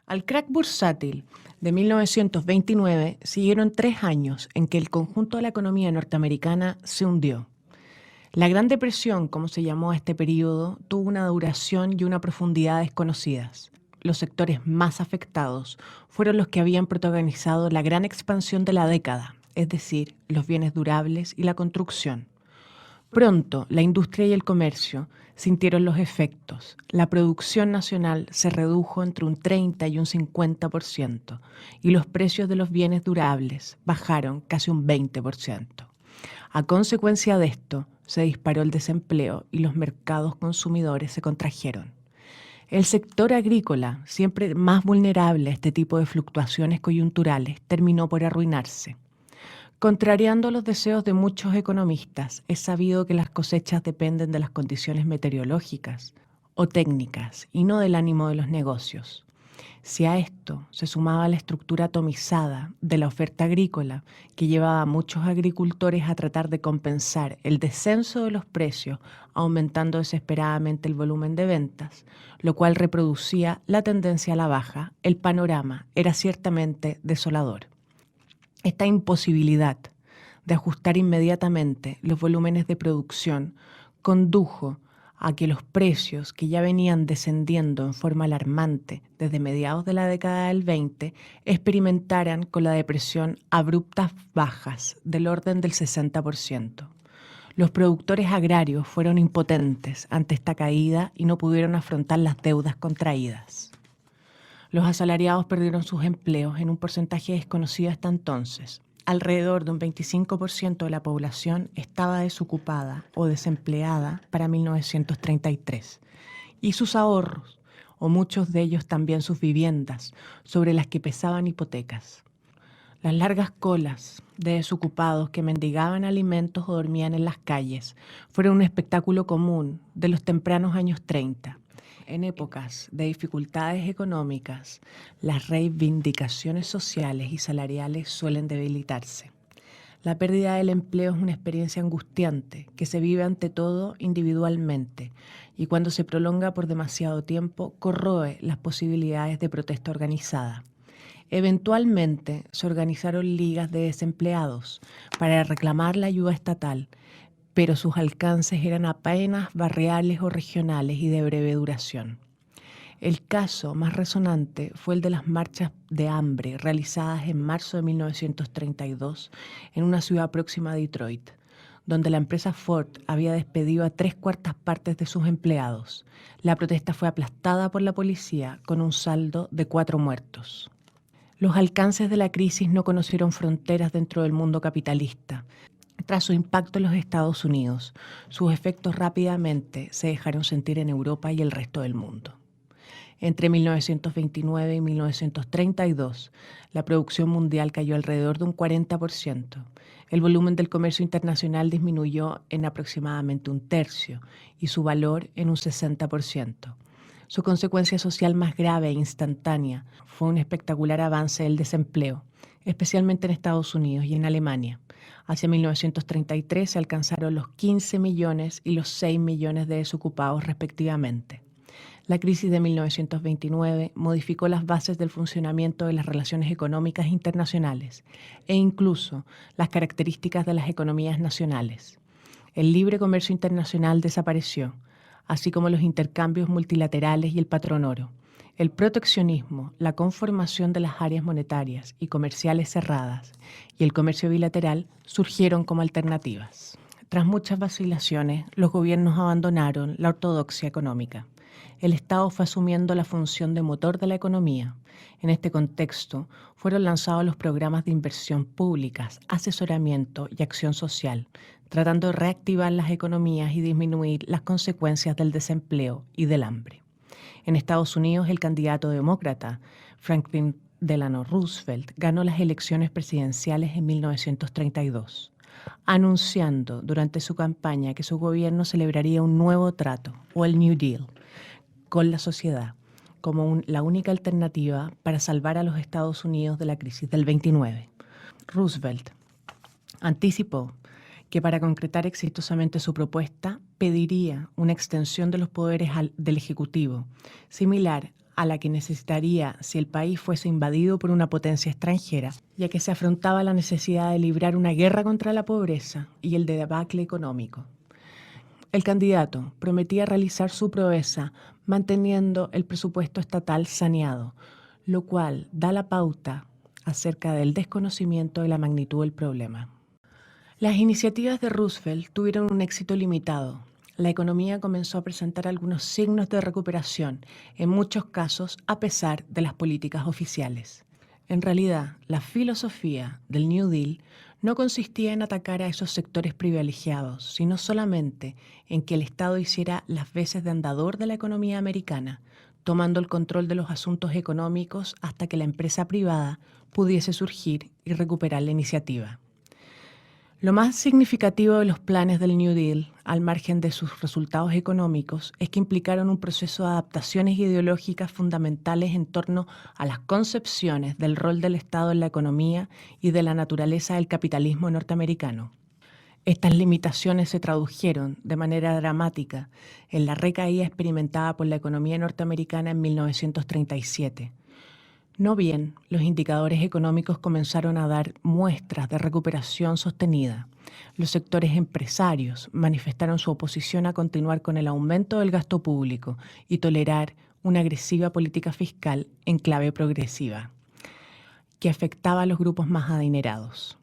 Al crack bursátil de 1929 siguieron 3 años en que el conjunto de la economía norteamericana se hundió. La Gran Depresión, como se llamó a este periodo, tuvo una duración y una profundidad desconocidas. Los sectores más afectados fueron los que habían protagonizado la gran expansión de la década, es decir, los bienes durables y la construcción. Pronto, la industria y el comercio sintieron los efectos. La producción nacional se redujo entre un 30 y un 50% y los precios de los bienes durables bajaron casi un 20%. A consecuencia de esto, se disparó el desempleo y los mercados consumidores se contrajeron. El sector agrícola, siempre más vulnerable a este tipo de fluctuaciones coyunturales, terminó por arruinarse. Contrariando los deseos de muchos economistas, es sabido que las cosechas dependen de las condiciones meteorológicas o técnicas y no del ánimo de los negocios. Si a esto se sumaba la estructura atomizada de la oferta agrícola, que llevaba a muchos agricultores a tratar de compensar el descenso de los precios, aumentando desesperadamente el volumen de ventas, lo cual reproducía la tendencia a la baja, el panorama era ciertamente desolador. Esta imposibilidad de ajustar inmediatamente los volúmenes de producción condujo a que los precios, que ya venían descendiendo en forma alarmante desde mediados de la década del 20, experimentaran con la depresión abruptas bajas del orden del 60%. Los productores agrarios fueron impotentes ante esta caída y no pudieron afrontar las deudas contraídas. Los asalariados perdieron sus empleos en un porcentaje desconocido hasta entonces. Alrededor de un 25% de la población estaba desocupada o desempleada para 1933. Y sus ahorros, o muchos de ellos también sus viviendas, sobre las que pesaban hipotecas. Las largas colas de desocupados que mendigaban alimentos o dormían en las calles fueron un espectáculo común de los tempranos años 30. En épocas de dificultades económicas, las reivindicaciones sociales y salariales suelen debilitarse. La pérdida del empleo es una experiencia angustiante que se vive ante todo individualmente y cuando se prolonga por demasiado tiempo corroe las posibilidades de protesta organizada. Eventualmente se organizaron ligas de desempleados para reclamar la ayuda estatal, pero sus alcances eran apenas barriales o regionales y de breve duración. El caso más resonante fue el de las marchas de hambre realizadas en marzo de 1932 en una ciudad próxima a Detroit, donde la empresa Ford había despedido a 3/4 de sus empleados. La protesta fue aplastada por la policía con un saldo de 4 muertos. Los alcances de la crisis no conocieron fronteras dentro del mundo capitalista. Tras su impacto en los Estados Unidos, sus efectos rápidamente se dejaron sentir en Europa y el resto del mundo. Entre 1929 y 1932, la producción mundial cayó alrededor de un 40%. El volumen del comercio internacional disminuyó en aproximadamente un tercio y su valor en un 60%. Su consecuencia social más grave e instantánea fue un espectacular avance del desempleo, especialmente en Estados Unidos y en Alemania. Hacia 1933 se alcanzaron los 15 millones y los 6 millones de desocupados respectivamente. La crisis de 1929 modificó las bases del funcionamiento de las relaciones económicas internacionales e incluso las características de las economías nacionales. El libre comercio internacional desapareció, así como los intercambios multilaterales y el patrón oro. El proteccionismo, la conformación de las áreas monetarias y comerciales cerradas y el comercio bilateral surgieron como alternativas. Tras muchas vacilaciones, los gobiernos abandonaron la ortodoxia económica. El Estado fue asumiendo la función de motor de la economía. En este contexto, fueron lanzados los programas de inversión públicas, asesoramiento y acción social, tratando de reactivar las economías y disminuir las consecuencias del desempleo y del hambre. En Estados Unidos, el candidato demócrata Franklin Delano Roosevelt ganó las elecciones presidenciales en 1932, anunciando durante su campaña que su gobierno celebraría un nuevo trato, o el New Deal, con la sociedad, como la única alternativa para salvar a los Estados Unidos de la crisis del 29. Roosevelt anticipó que para concretar exitosamente su propuesta pediría una extensión de los poderes del Ejecutivo, similar a la que necesitaría si el país fuese invadido por una potencia extranjera, ya que se afrontaba la necesidad de librar una guerra contra la pobreza y el debacle económico. El candidato prometía realizar su proeza manteniendo el presupuesto estatal saneado, lo cual da la pauta acerca del desconocimiento de la magnitud del problema. Las iniciativas de Roosevelt tuvieron un éxito limitado. La economía comenzó a presentar algunos signos de recuperación, en muchos casos a pesar de las políticas oficiales. En realidad, la filosofía del New Deal no consistía en atacar a esos sectores privilegiados, sino solamente en que el Estado hiciera las veces de andador de la economía americana, tomando el control de los asuntos económicos hasta que la empresa privada pudiese surgir y recuperar la iniciativa. Lo más significativo de los planes del New Deal, al margen de sus resultados económicos, es que implicaron un proceso de adaptaciones ideológicas fundamentales en torno a las concepciones del rol del Estado en la economía y de la naturaleza del capitalismo norteamericano. Estas limitaciones se tradujeron de manera dramática en la recaída experimentada por la economía norteamericana en 1937. No bien, los indicadores económicos comenzaron a dar muestras de recuperación sostenida. Los sectores empresarios manifestaron su oposición a continuar con el aumento del gasto público y tolerar una agresiva política fiscal en clave progresiva, que afectaba a los grupos más adinerados.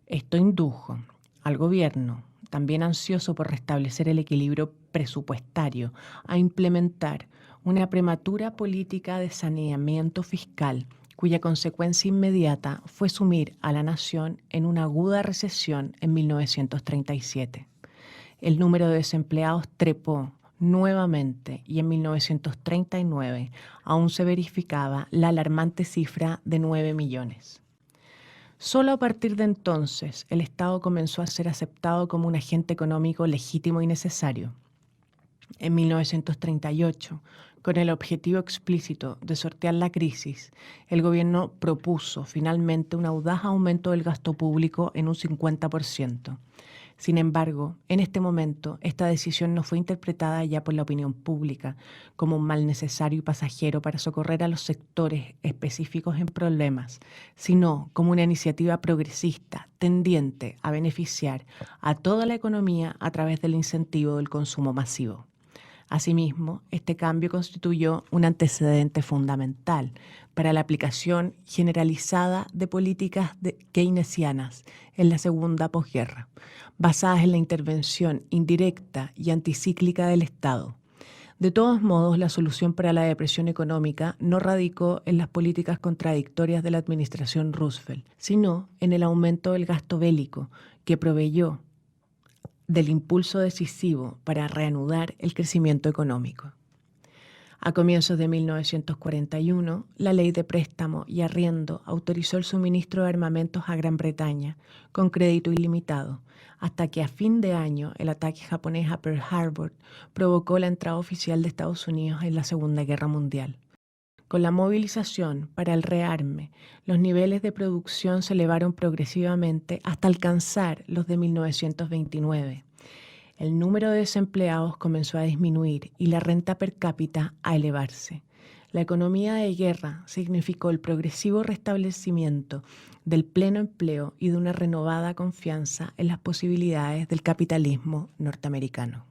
Esto indujo al gobierno, también ansioso por restablecer el equilibrio presupuestario, a implementar una prematura política de saneamiento fiscal, cuya consecuencia inmediata fue sumir a la nación en una aguda recesión en 1937. El número de desempleados trepó nuevamente y en 1939 aún se verificaba la alarmante cifra de 9 millones. Solo a partir de entonces el Estado comenzó a ser aceptado como un agente económico legítimo y necesario. En 1938, con el objetivo explícito de sortear la crisis, el gobierno propuso finalmente un audaz aumento del gasto público en un 50%. Sin embargo, en este momento, esta decisión no fue interpretada ya por la opinión pública como un mal necesario y pasajero para socorrer a los sectores específicos en problemas, sino como una iniciativa progresista tendiente a beneficiar a toda la economía a través del incentivo del consumo masivo. Asimismo, este cambio constituyó un antecedente fundamental para la aplicación generalizada de políticas keynesianas en la segunda posguerra, basadas en la intervención indirecta y anticíclica del Estado. De todos modos, la solución para la depresión económica no radicó en las políticas contradictorias de la administración Roosevelt, sino en el aumento del gasto bélico que proveyó del impulso decisivo para reanudar el crecimiento económico. A comienzos de 1941, la Ley de Préstamo y Arriendo autorizó el suministro de armamentos a Gran Bretaña con crédito ilimitado, hasta que a fin de año el ataque japonés a Pearl Harbor provocó la entrada oficial de Estados Unidos en la Segunda Guerra Mundial. Con la movilización para el rearme, los niveles de producción se elevaron progresivamente hasta alcanzar los de 1929. El número de desempleados comenzó a disminuir y la renta per cápita a elevarse. La economía de guerra significó el progresivo restablecimiento del pleno empleo y de una renovada confianza en las posibilidades del capitalismo norteamericano.